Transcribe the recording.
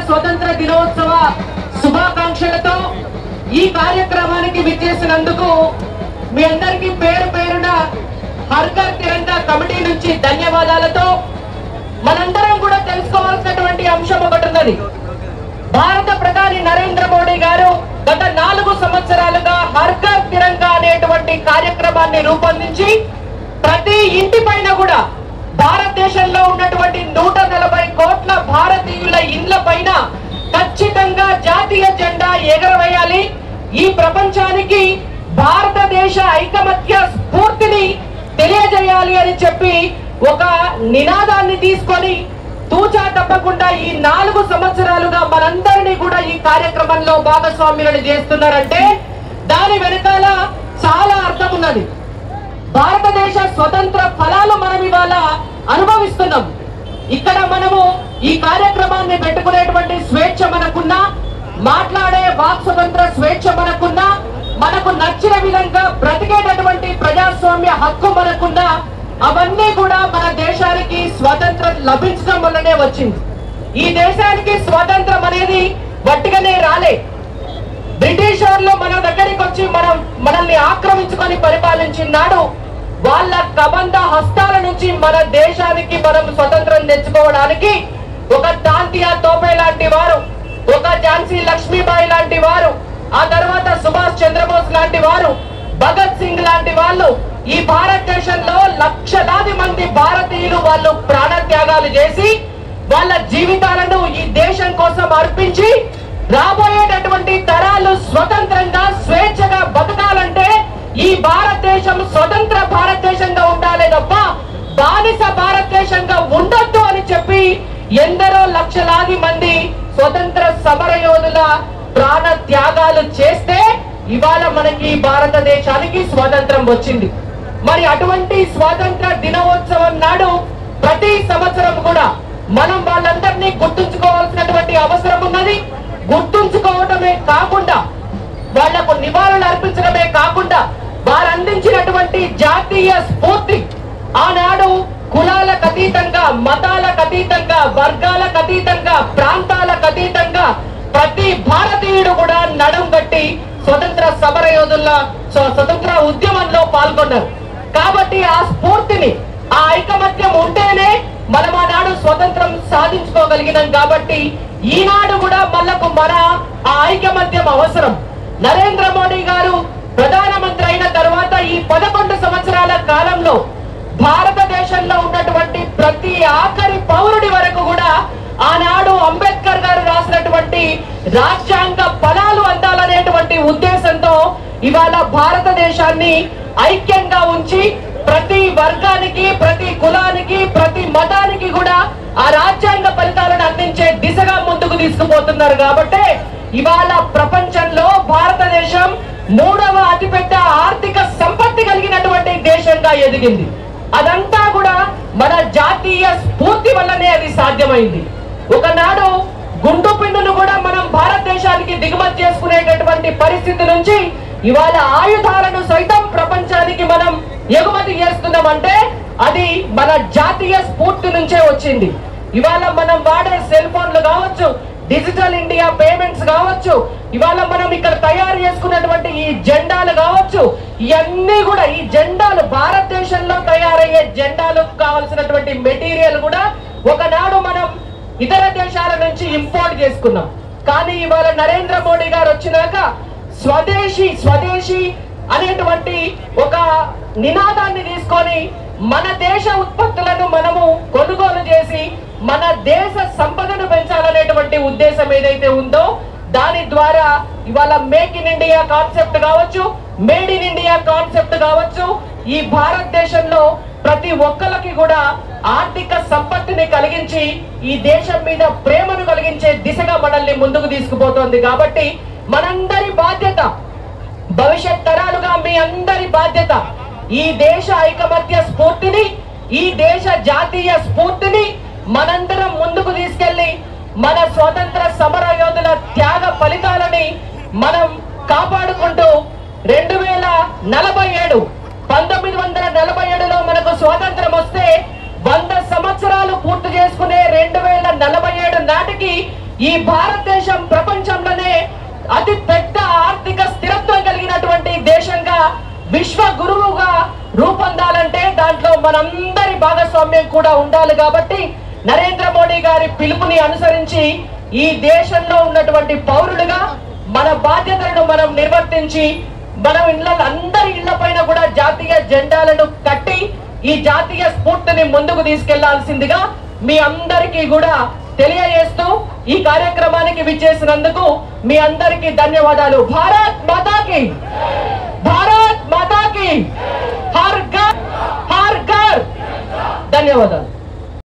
స్వతంత్ర దినోత్సవ శుభాకాంక్షలతో ఈ కార్యక్రమానికి విచ్చేసినందుకు మీ అందరికీ పేరు పేరున హర్ ఘర్ తిరంగా కమిటీ నుంచి ధన్యవాదాలతో మనందరం కూడా తెలుసుకోవాల్సినటువంటి అంశం ఒకటి ఉన్నది. భారత ప్రధాని నరేంద్ర మోడీ గారు గత 4 సంవత్సరాలుగా హర్ ఘర్ తిరంగా అనేటువంటి కార్యక్రమాన్ని రూపొందించి ప్రతి ఇంటి పైన కూడా భారతదేశంలో ఉన్నటువంటి 140 కోట్ల భారతీయుల ఇండ్ల పైన ఖచ్చితంగా జాతీయ జెండా ఎగరవేయాలి. ఈ ప్రపంచానికి భారతదేశ ఐకమత్య స్ఫూర్తిని తెలియజేయాలి అని చెప్పి ఒక నినాదాన్ని తీసుకొని తూచా తప్పకుండా ఈ 4 సంవత్సరాలుగా మనందరినీ కూడా ఈ కార్యక్రమంలో భాగస్వామ్యులను చేస్తున్నారంటే దాని వెనకాల చాలా అర్థం ఉన్నది. భారతదేశ స్వతంత్ర ఫలాలు మనం ఇవాళ అనుభవిస్తున్నాం. ఇక్కడ మనము ఈ కార్యక్రమాన్ని పెట్టుకునేటువంటి స్వేచ్ఛ మనకున్నా, మాట్లాడే వాక్ స్వతంత్ర స్వేచ్ఛ మనకున్నా, మనకు నచ్చిన విధంగా బ్రతికేటటువంటి ప్రజాస్వామ్య హక్కు మనకున్నా, అవన్నీ కూడా మన దేశానికి స్వతంత్రం లభించడం వల్లనే వచ్చింది. ఈ దేశానికి స్వతంత్రం అనేది వట్టిగానే రాలే. బ్రిటిష్ వాళ్ళు మన దగ్గరికి వచ్చి మనల్ని ఆక్రమించుకొని పరిపాలించినాడు. వాళ్ళ కబంధ హస్తాల నుంచి మన దేశానికి మనం స్వతంత్రం తెచ్చుకోవడానికి ఒక తాంతియా తోపే లాంటి వారు, ఒక ఝాన్సీ లక్ష్మీబాయి లాంటి వారు, ఆ తర్వాత సుభాష్ చంద్రబోస్ లాంటి వారు, భగత్ సింగ్ లాంటి వాళ్ళు ఈ భారతదేశంలో లక్షలాది మంది భారతీయులు వాళ్ళు ప్రాణత్యాగాలు చేసి వాళ్ళ జీవితాలను ఈ దేశం కోసం అర్పించి రాబోయేటటువంటి తరాలు స్వతంత్రంగా స్వేచ్ఛగా బతకాలంటే ఈ భారతదేశం స్వతంత్ర భారతదేశంగా ఉండాలి తప్ప బానిస భారతదేశంగా ఉండొద్దు అని చెప్పి ఎందరో లక్షలాది మంది స్వతంత్ర సమర యోధుల ప్రాణ త్యాగాలు చేస్తే ఇవాళ మనకి భారతదేశానికి స్వాతంత్రం వచ్చింది. మరి అటువంటి స్వాతంత్ర దినోత్సవం నాడు ప్రతి సంవత్సరం కూడా మనం వాళ్ళందరినీ గుర్తుంచుకోవాల్సినటువంటి అవసరం ఉన్నది. గుర్తుంచుకోవడమే కాకుండా వాళ్లకు నివాళులు అర్పించడమే కాకుండా వారు అందించినటువంటి జాతీయ స్ఫూర్తి ఆనాడు కులాలకు అతీతంగా, మతాలకు అతీతంగా, వర్గాలకు అతీతంగా, ప్రాంతాలకు అతీతంగా ప్రతి భారతీయుడు కూడా నడుం కట్టి స్వతంత్ర సమర యోధుల స్వతంత్ర ఉద్యమంలో పాల్గొన్నారు. కాబట్టి ఆ స్ఫూర్తిని, ఆ ఐకమత్యం ఉంటేనే మనం ఆనాడు స్వతంత్రం సాధించుకోగలిగినాం. కాబట్టి ఈనాడు కూడా మన ఆ ఐకమత్యం అవసరం. నరేంద్ర మోడీ గారు ప్రధానమంత్రి అయిన తర్వాత ఈ 11 సంవత్సరాల కాలంలో భారతదేశంలో ఉన్నటువంటి ప్రతి ఆఖరి పౌరుడి వరకు కూడా ఆనాడు అంబేద్కర్ గారు రాసినటువంటి రాజ్యాంగ ఫలాలు అందాలనేటువంటి ఉద్దేశంతో ఇవాళ భారతదేశాన్ని ఐక్యంగా ఉంచి ప్రతి వర్గానికి, ప్రతి కులానికి, ప్రతి మతానికి కూడా ఆ రాజ్యాంగ ఫలితాలను అందించే దిశగా ముందుకు తీసుకుపోతున్నారు. కాబట్టి ఇవాళ ప్రపంచంలో భారతదేశం 3వ అతిపెద్ద ఆర్థిక సంపత్తి కలిగినటువంటి దేశంగా ఎదిగింది. అదంతా కూడా మన జాతీయ స్ఫూర్తి వల్లనే అది సాధ్యమైంది. ఒకనాడు గుండు పిండును కూడా మనం భారతదేశానికి దిగుమతి చేసుకునేటటువంటి పరిస్థితి నుంచి ఇవాళ ఆయుధాలను సైతం ప్రపంచానికి మనం ఎగుమతి చేస్తున్నామంటే అది మన జాతీయ స్ఫూర్తి నుంచే వచ్చింది. ఇవాళ మనం వాడే సెల్ ఫోన్లు కావచ్చు, డిజిటల్ ఇండియా పేమెంట్స్ కావచ్చు, ఇవాళ మనం ఇక్కడ తయారు చేసుకున్నటువంటి ఈ జెండాలు కావచ్చు, ఇవన్నీ కూడా ఈ జెండాలు భారతదేశంలో తయారయ్యే జెండాలకు కావాల్సినటువంటి మెటీరియల్ కూడా ఒకనాడు మనం ఇతర దేశాల నుంచి ఇంపోర్ట్ చేసుకున్నాం. కానీ ఇవాళ నరేంద్ర మోడీ గారు వచ్చినాక స్వదేశీ అనేటువంటి ఒక నినాదాన్ని తీసుకొని మన దేశ ఉత్పత్తులను మనము కొనుగోలు చేసి మన దేశ సంపదను పెంచాలనేటువంటి ఉద్దేశం ఏదైతే ఉందో దాని ద్వారా ఇవాళ మేక్ ఇన్ ఇండియా కాన్సెప్ట్ కావచ్చు, మేడ్ ఇన్ ఇండియా కాన్సెప్ట్ కావచ్చు, ఈ భారతదేశంలో ప్రతి ఒక్కరికి కూడా ఆర్థిక సంపత్తిని కలిగించి ఈ దేశం మీద ప్రేమను కలిగించే దిశగా మనల్ని ముందుకు తీసుకుపోతోంది. కాబట్టి మనందరి బాధ్యత, భవిష్యత్ తరాలుగా మీ అందరి బాధ్యత ఈ దేశ ఐకమత్య స్ఫూర్తిని, ఈ దేశ జాతీయ స్ఫూర్తిని మనందరం ముందుకు తీసుకెళ్లి మన స్వతంత్ర సమర యోధుల త్యాగ ఫలితాలని మనం కాపాడుకుంటూ 1947లో మనకు స్వాతంత్రం వస్తే 100 సంవత్సరాలు పూర్తి చేసుకునే 2047 నాటికి ఈ భారతదేశం ప్రపంచంలోనే అతి పెద్ద ఆర్థిక స్థిరత్వం కలిగినటువంటి దేశంగా విశ్వ గురువుగా రూపొందాలంటే దాంట్లో మనందరి భాగస్వామ్యం కూడా ఉండాలి. కాబట్టి నరేంద్ర మోడీ గారి పిలుపుని అనుసరించి ఈ దేశంలో ఉన్నటువంటి పౌరులుగా మన బాధ్యతలను మనం నిర్వర్తించి మనం అందరి ఇళ్ల పైన కూడా జాతీయ జెండాలను కట్టి ఈ జాతీయ స్ఫూర్తిని ముందుకు తీసుకెళ్లాల్సిందిగా మీ అందరికీ కూడా తెలియజేస్తూ ఈ కార్యక్రమానికి విచ్చేసినందుకు మీ అందరికీ ధన్యవాదాలు. భారత్ మాతాకి, భారత్ మాతాకి, హర్ ఘర్ ధన్యవాదాలు.